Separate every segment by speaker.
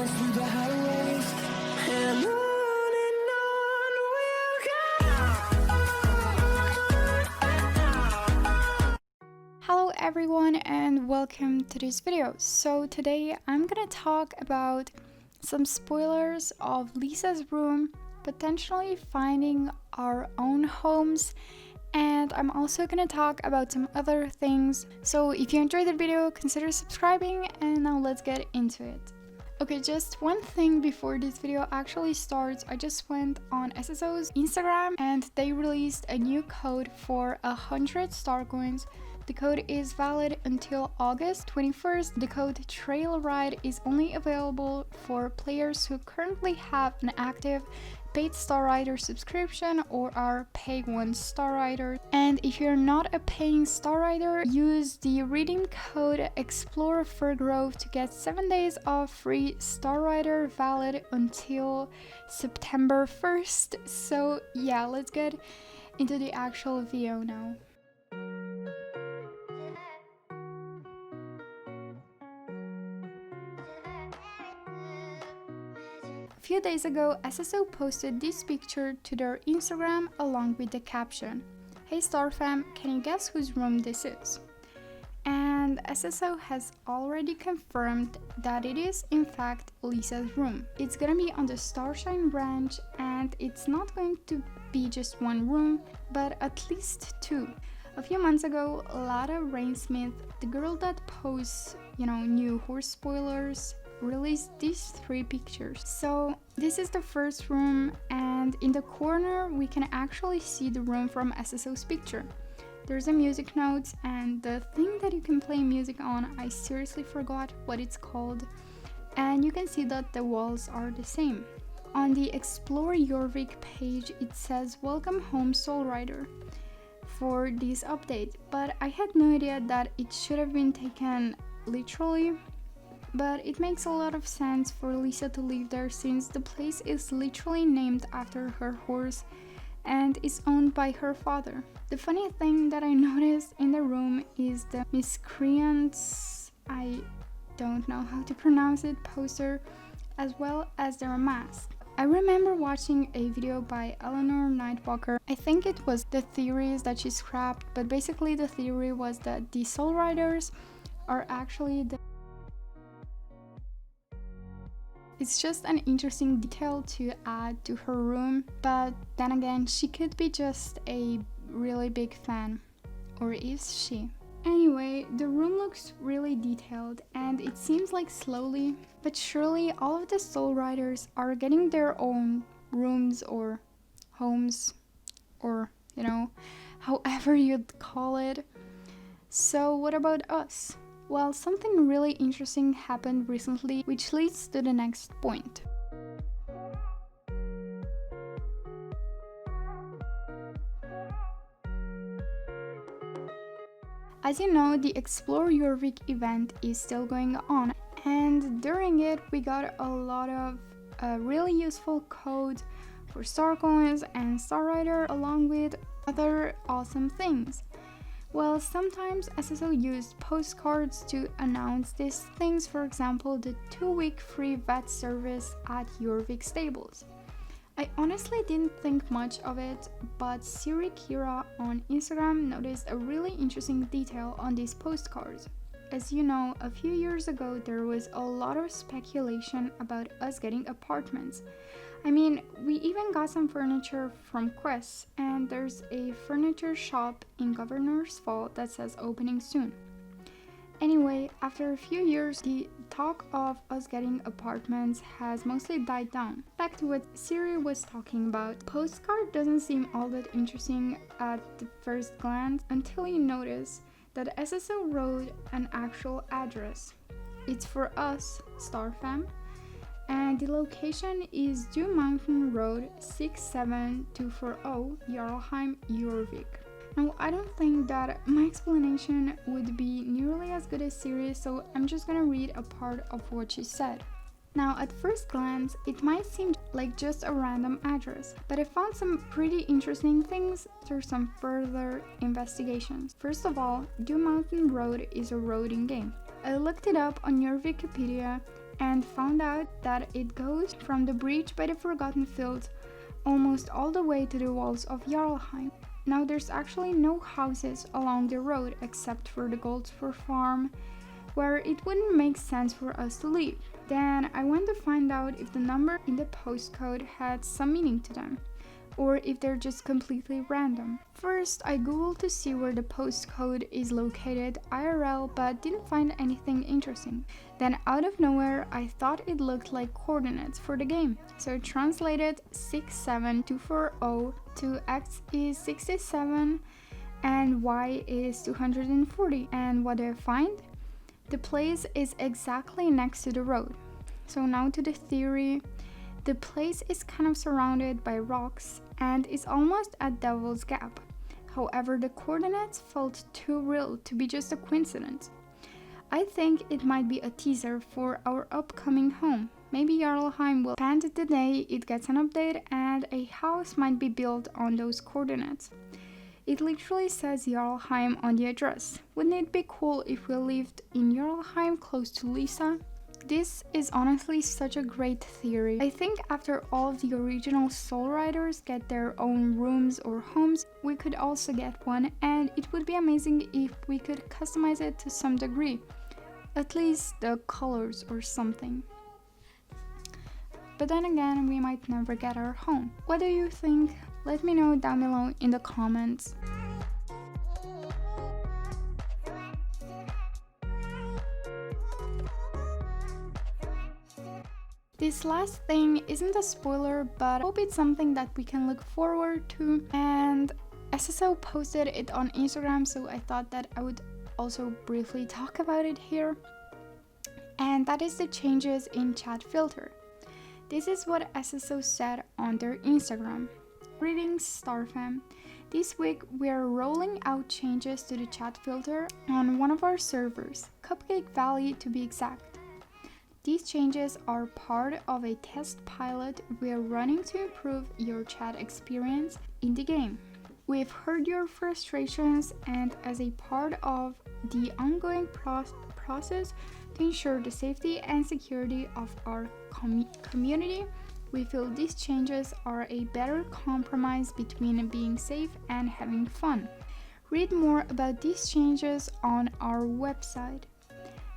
Speaker 1: through the highways, and on we'll go.
Speaker 2: Hello everyone and welcome to this video. So today I'm gonna talk about some spoilers of Lisa's room, potentially finding our own homes, and I'm also gonna talk about some other things. So if you enjoyed the video, consider subscribing, and now let's get into it. Okay, just one thing before this video actually starts. I just went on SSO's Instagram and they released a new code for 100 star coins. The code is valid until August 21st. The code Trail Ride is only available for players who currently have an active paid Star Rider subscription or are pay 1 Star Rider. And if you're not a paying Star Rider, use the redeem code Explore Fir Grove to get 7 days of free Star Rider, valid until September 1st. So yeah, let's get into the actual video now. A few days ago, SSO posted this picture to their Instagram along with the caption, "Hey Star Fam, can you guess whose room this is?" And SSO has already confirmed that it is in fact Lisa's room. It's gonna be on the Starshine branch, and it's not going to be just one room, but at least two. A few months ago, Lada Rainsmith, the girl that posts, new horse spoilers, released these 3 pictures. So this is the first room, and in the corner we can actually see the room from SSO's picture. There's a music note, and the thing that you can play music on, I seriously forgot what it's called, and you can see that the walls are the same. On the Explore Jorvik page it says "Welcome home Soul Rider" for this update, but I had no idea that it should have been taken literally. But it makes a lot of sense for Lisa to live there, since the place is literally named after her horse and is owned by her father. The funny thing that I noticed in the room is the miscreants, I don't know how to pronounce it, poster, as well as their mask. I remember watching a video by Eleanor Nightwalker. I think it was the theories that she scrapped, but basically the theory was that the Soul Riders are actually the... It's just an interesting detail to add to her room, but then again, she could be just a really big fan. Or is she? Anyway, the room looks really detailed, and it seems like slowly but surely all of the Soul Riders are getting their own rooms or homes, or however you'd call it. So what about us? Well, something really interesting happened recently, which leads to the next point. As you know, the Explore Jorvik event is still going on, and during it we got a lot of really useful codes for Star Coins and Star Rider, along with other awesome things. Well, sometimes SSO used postcards to announce these things, for example, the 2-week free vet service at Jorvik stables. I honestly didn't think much of it, but Siri Kira on Instagram noticed a really interesting detail on these postcards. As you know, a few years ago there was a lot of speculation about us getting apartments. I mean, we even got some furniture from Quest, and there's a furniture shop in Governor's Fall that says opening soon. Anyway, after a few years, the talk of us getting apartments has mostly died down. Back to what Siri was talking about. Postcard doesn't seem all that interesting at the first glance until you notice that SSO wrote an actual address. It's for us, Star Fam, and the location is Dew Mountain Road 67240, Jarlheim, Jorvik. Now, I don't think that my explanation would be nearly as good as Siri, so I'm just gonna read a part of what she said. Now, at first glance, it might seem like just a random address, but I found some pretty interesting things through some further investigations. First of all, Dew Mountain Road is a road in game. I looked it up on your Wikipedia, and found out that it goes from the breach by the Forgotten Fields almost all the way to the walls of Jarlheim. Now there's actually no houses along the road except for the Goldsford farm, where it wouldn't make sense for us to live. Then I went to find out if the number in the postcode had some meaning to them, or if they're just completely random. First, I googled to see where the postcode is located IRL, but didn't find anything interesting. Then out of nowhere, I thought it looked like coordinates for the game. So I translated 67240 to X is 67 and Y is 240. And what do I find? The place is exactly next to the road. So now to the theory. The place is kind of surrounded by rocks and is almost at Devil's Gap. However, the coordinates felt too real to be just a coincidence. I think it might be a teaser for our upcoming home. Maybe Jarlheim will expand the day it gets an update and a house might be built on those coordinates. It literally says Jarlheim on the address. Wouldn't it be cool if we lived in Jarlheim close to Lisa? This is honestly such a great theory. I think after all of the original Soul Riders get their own rooms or homes, we could also get one, and it would be amazing if we could customize it to some degree. At least the colors or something. But then again, we might never get our home. What do you think? Let me know down below in the comments. This last thing isn't a spoiler, but I hope it's something that we can look forward to, and SSO posted it on Instagram, so I thought that I would also briefly talk about it here. And that is the changes in chat filter. This is what SSO said on their Instagram. Greetings, StarFam. This week we are rolling out changes to the chat filter on one of our servers, Cupcake Valley to be exact. These changes are part of a test pilot we are running to improve your chat experience in the game. We've heard your frustrations, and as a part of the ongoing process to ensure the safety and security of our community, we feel these changes are a better compromise between being safe and having fun. Read more about these changes on our website.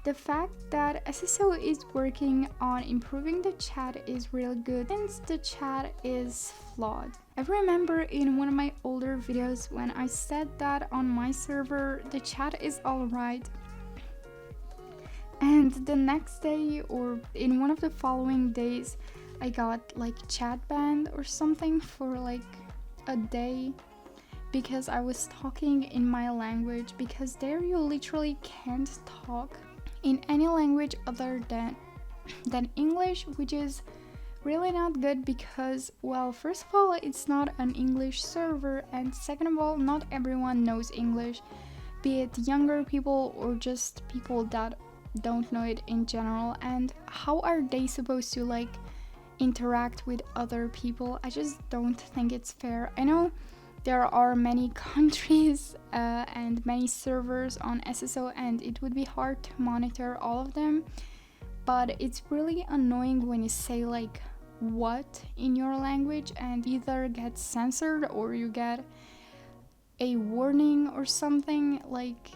Speaker 2: The fact that SSO is working on improving the chat is real good since the chat is flawed. I remember in one of my older videos when I said that on my server the chat is alright, and the next day or in one of the following days I got like chat banned or something for like a day because I was talking in my language, because there you literally can't talk in any language other than English, which is really not good because, well, first of all, it's not an English server, and second of all, not everyone knows English, be it younger people or just people that don't know it in general. And how are they supposed to like interact with other people? I just don't think it's fair. I know there are many countries and many servers on SSO, and it would be hard to monitor all of them, but it's really annoying when you say like what in your language and either get censored or you get a warning or something like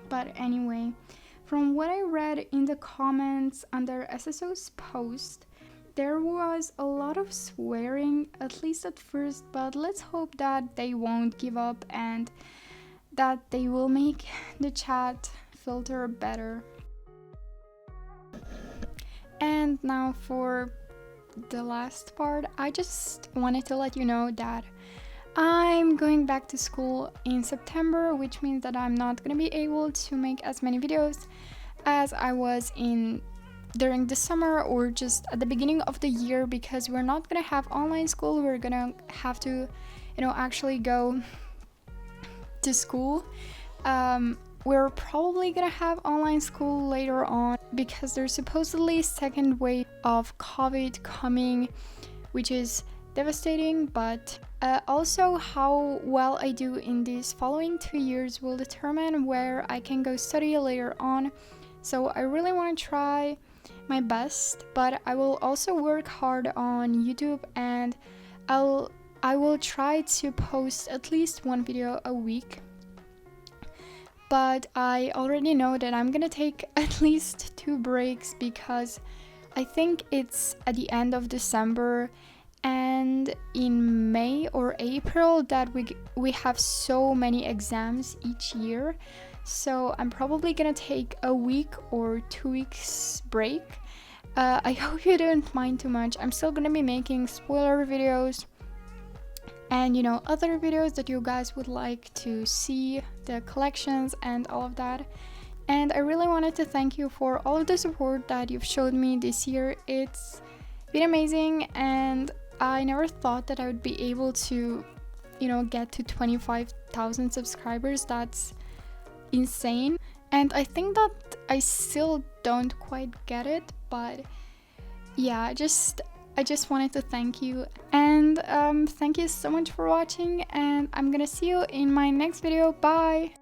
Speaker 2: but anyway, from what I read in the comments under SSO's post, there was a lot of swearing, at least at first, but let's hope that they won't give up and that they will make the chat filter better. And now for the last part, I just wanted to let you know that I'm going back to school in September, which means that I'm not gonna be able to make as many videos as I was during the summer or just at the beginning of the year, because we're not gonna have online school. We're gonna have to, actually go to school. We're probably gonna have online school later on because there's supposedly a second wave of COVID coming, which is devastating, but also how well I do in these following 2 years will determine where I can go study later on. So I really want to try my best, but I will also work hard on YouTube, and I will try to post at least one video a week. But I already know that I'm gonna take at least 2 breaks, because I think it's at the end of December and in May or April that we have so many exams each year. So I'm probably gonna take a week or 2 weeks break. I hope you don't mind too much. I'm still gonna be making spoiler videos and other videos that you guys would like to see, the collections and all of that. And I really wanted to thank you for all of the support that you've showed me this year. It's been amazing, and I never thought that I would be able to get to 25,000 subscribers. That's insane, and I think that I still don't quite get it, but yeah, I just wanted to thank you, and thank you so much for watching, and I'm gonna see you in my next video. Bye.